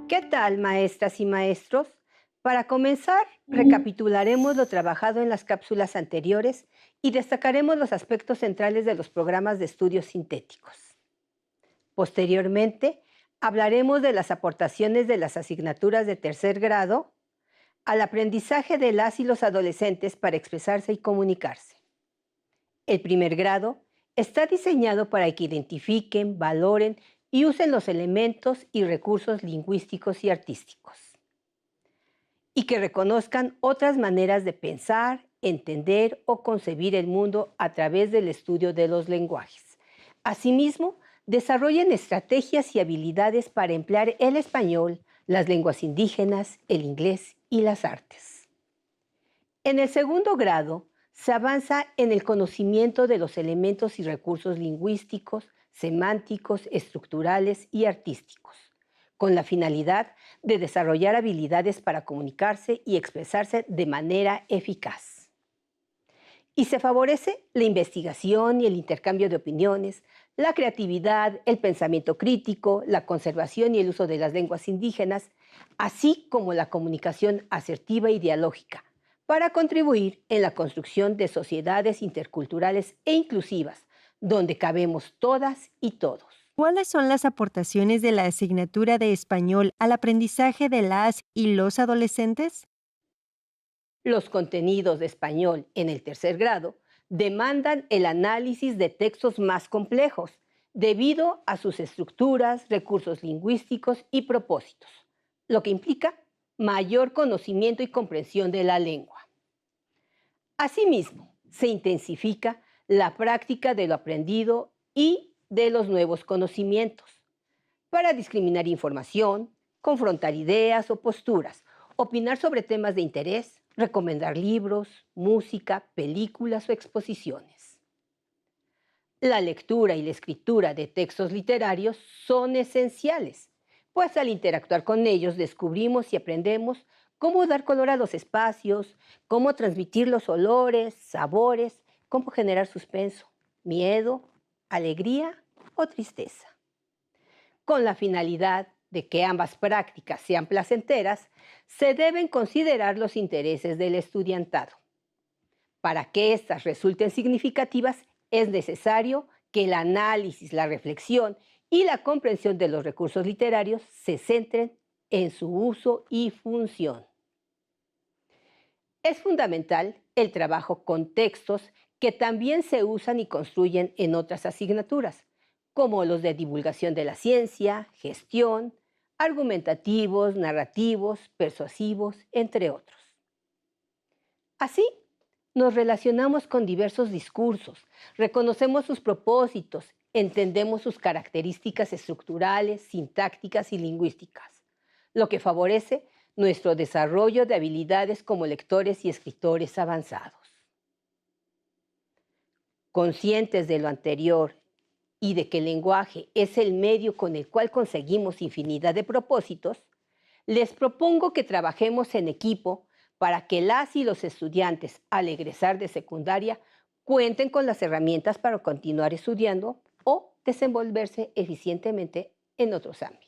¿Qué tal, maestras y maestros? Para comenzar, recapitularemos lo trabajado en las cápsulas anteriores y destacaremos los aspectos centrales de los programas de estudios sintéticos. Posteriormente, hablaremos de las aportaciones de las asignaturas de tercer grado al aprendizaje de las y los adolescentes para expresarse y comunicarse. El primer grado está diseñado para que identifiquen, valoren y usen los elementos y recursos lingüísticos y artísticos, y que reconozcan otras maneras de pensar, entender o concebir el mundo a través del estudio de los lenguajes. Asimismo, desarrollen estrategias y habilidades para emplear el español, las lenguas indígenas, el inglés y las artes. En el segundo grado, se avanza en el conocimiento de los elementos y recursos lingüísticos, semánticos, estructurales y artísticos, con la finalidad de desarrollar habilidades para comunicarse y expresarse de manera eficaz. Y se favorece la investigación y el intercambio de opiniones, la creatividad, el pensamiento crítico, la conservación y el uso de las lenguas indígenas, así como la comunicación asertiva y dialógica, para contribuir en la construcción de sociedades interculturales e inclusivas, donde cabemos todas y todos. ¿Cuáles son las aportaciones de la asignatura de español al aprendizaje de las y los adolescentes? Los contenidos de español en el tercer grado demandan el análisis de textos más complejos, debido a sus estructuras, recursos lingüísticos y propósitos, lo que implica mayor conocimiento y comprensión de la lengua. Asimismo, se intensifica la práctica de lo aprendido y de los nuevos conocimientos para discriminar información, confrontar ideas o posturas, opinar sobre temas de interés, recomendar libros, música, películas o exposiciones. La lectura y la escritura de textos literarios son esenciales, pues al interactuar con ellos descubrimos y aprendemos cómo dar color a los espacios, cómo transmitir los olores, sabores, cómo generar suspenso, miedo, alegría o tristeza. Con la finalidad de que ambas prácticas sean placenteras, se deben considerar los intereses del estudiantado. Para que éstas resulten significativas, es necesario que el análisis, la reflexión y la comprensión de los recursos literarios se centren en su uso y función. Es fundamental el trabajo con textos que también se usan y construyen en otras asignaturas, como los de divulgación de la ciencia, gestión, argumentativos, narrativos, persuasivos, entre otros. Así, nos relacionamos con diversos discursos, reconocemos sus propósitos, entendemos sus características estructurales, sintácticas y lingüísticas, lo que favorece nuestro desarrollo de habilidades como lectores y escritores avanzados. Conscientes de lo anterior y de que el lenguaje es el medio con el cual conseguimos infinidad de propósitos, les propongo que trabajemos en equipo para que las y los estudiantes, al egresar de secundaria, cuenten con las herramientas para continuar estudiando o desenvolverse eficientemente en otros ámbitos.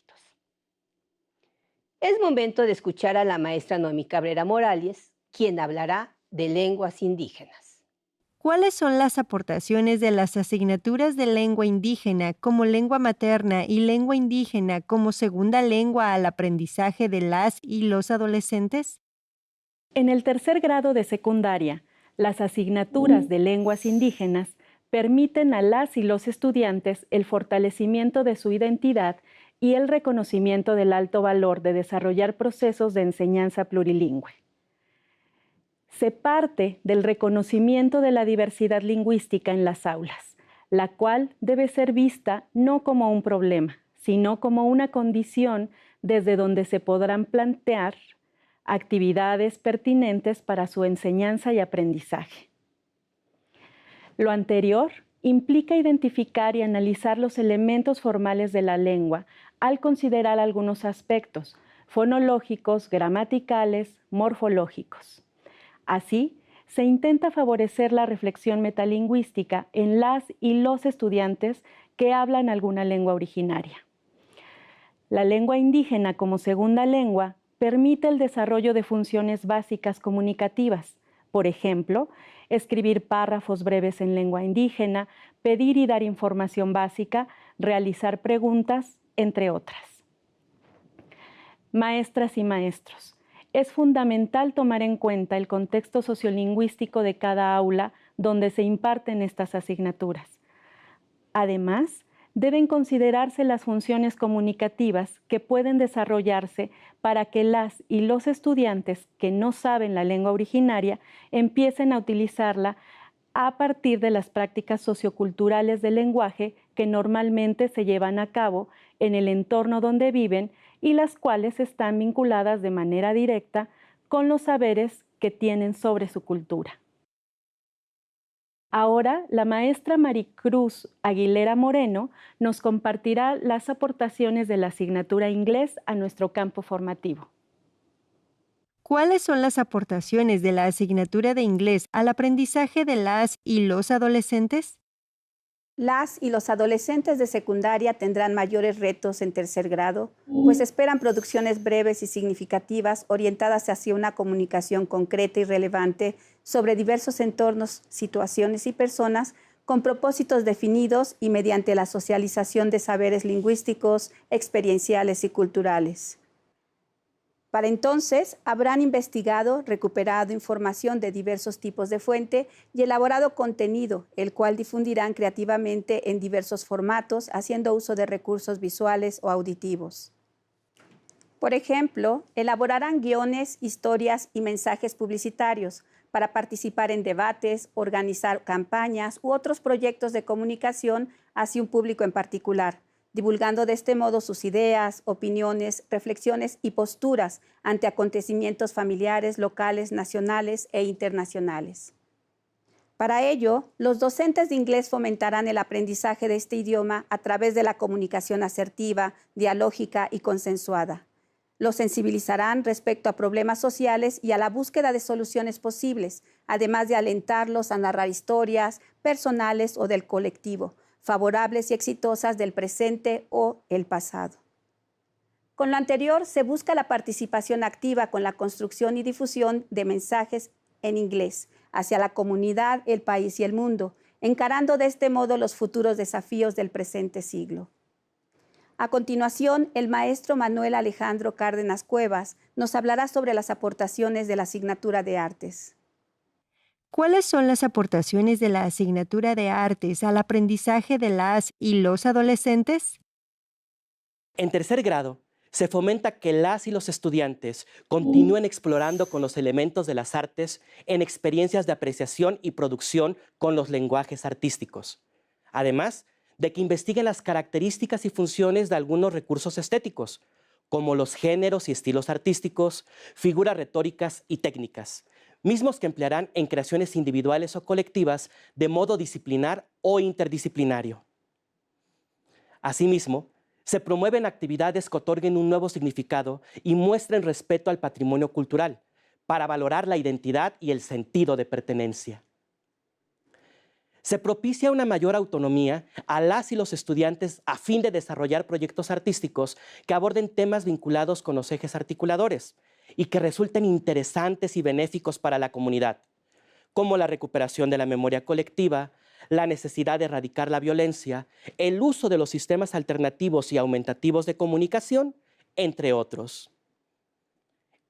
Es momento de escuchar a la maestra Noemí Cabrera Morales, quien hablará de lenguas indígenas. ¿Cuáles son las aportaciones de las asignaturas de lengua indígena como lengua materna y lengua indígena como segunda lengua al aprendizaje de las y los adolescentes? En el tercer grado de secundaria, las asignaturas de lenguas indígenas permiten a las y los estudiantes el fortalecimiento de su identidad y el reconocimiento del alto valor de desarrollar procesos de enseñanza plurilingüe. Se parte del reconocimiento de la diversidad lingüística en las aulas, la cual debe ser vista no como un problema, sino como una condición desde donde se podrán plantear actividades pertinentes para su enseñanza y aprendizaje. Lo anterior implica identificar y analizar los elementos formales de la lengua al considerar algunos aspectos fonológicos, gramaticales, morfológicos. Así, se intenta favorecer la reflexión metalingüística en las y los estudiantes que hablan alguna lengua originaria. La lengua indígena como segunda lengua permite el desarrollo de funciones básicas comunicativas, por ejemplo, escribir párrafos breves en lengua indígena, pedir y dar información básica, realizar preguntas, entre otras. Maestras y maestros, es fundamental tomar en cuenta el contexto sociolingüístico de cada aula donde se imparten estas asignaturas. Además, deben considerarse las funciones comunicativas que pueden desarrollarse para que las y los estudiantes que no saben la lengua originaria empiecen a utilizarla a partir de las prácticas socioculturales del lenguaje que normalmente se llevan a cabo en el entorno donde viven y las cuales están vinculadas de manera directa con los saberes que tienen sobre su cultura. Ahora, la maestra Maricruz Aguilera Moreno nos compartirá las aportaciones de la asignatura inglés a nuestro campo formativo. ¿Cuáles son las aportaciones de la asignatura de inglés al aprendizaje de las y los adolescentes? Las y los adolescentes de secundaria tendrán mayores retos en tercer grado, pues esperan producciones breves y significativas orientadas hacia una comunicación concreta y relevante sobre diversos entornos, situaciones y personas con propósitos definidos y mediante la socialización de saberes lingüísticos, experienciales y culturales. Para entonces, habrán investigado, recuperado información de diversos tipos de fuente y elaborado contenido, el cual difundirán creativamente en diversos formatos, haciendo uso de recursos visuales o auditivos. Por ejemplo, elaborarán guiones, historias y mensajes publicitarios para participar en debates, organizar campañas u otros proyectos de comunicación hacia un público en particular, divulgando de este modo sus ideas, opiniones, reflexiones y posturas ante acontecimientos familiares, locales, nacionales e internacionales. Para ello, los docentes de inglés fomentarán el aprendizaje de este idioma a través de la comunicación asertiva, dialógica y consensuada. Los sensibilizarán respecto a problemas sociales y a la búsqueda de soluciones posibles, además de alentarlos a narrar historias personales o del colectivo, favorables y exitosas del presente o el pasado. Con lo anterior, se busca la participación activa con la construcción y difusión de mensajes en inglés hacia la comunidad, el país y el mundo, encarando de este modo los futuros desafíos del presente siglo. A continuación, el maestro Manuel Alejandro Cárdenas Cuevas nos hablará sobre las aportaciones de la asignatura de Artes. ¿Cuáles son las aportaciones de la asignatura de Artes al aprendizaje de las y los adolescentes? En tercer grado, se fomenta que las y los estudiantes continúen explorando con los elementos de las artes en experiencias de apreciación y producción con los lenguajes artísticos. Además, de que investiguen las características y funciones de algunos recursos estéticos, como los géneros y estilos artísticos, figuras retóricas y técnicas, mismos que emplearán en creaciones individuales o colectivas de modo disciplinar o interdisciplinario. Asimismo, se promueven actividades que otorguen un nuevo significado y muestren respeto al patrimonio cultural, para valorar la identidad y el sentido de pertenencia. Se propicia una mayor autonomía a las y los estudiantes a fin de desarrollar proyectos artísticos que aborden temas vinculados con los ejes articuladores y que resulten interesantes y benéficos para la comunidad, como la recuperación de la memoria colectiva, la necesidad de erradicar la violencia, el uso de los sistemas alternativos y aumentativos de comunicación, entre otros.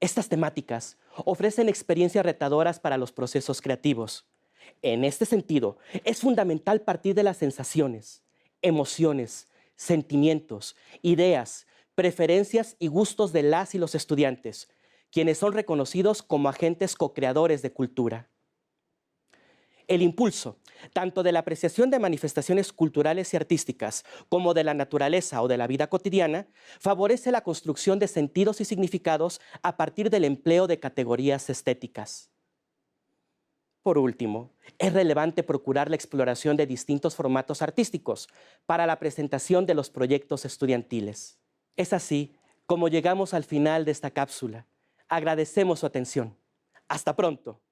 Estas temáticas ofrecen experiencias retadoras para los procesos creativos. En este sentido, es fundamental partir de las sensaciones, emociones, sentimientos, ideas, preferencias y gustos de las y los estudiantes, quienes son reconocidos como agentes co-creadores de cultura. El impulso, tanto de la apreciación de manifestaciones culturales y artísticas como de la naturaleza o de la vida cotidiana, favorece la construcción de sentidos y significados a partir del empleo de categorías estéticas. Por último, es relevante procurar la exploración de distintos formatos artísticos para la presentación de los proyectos estudiantiles. Es así como llegamos al final de esta cápsula. Agradecemos su atención. Hasta pronto.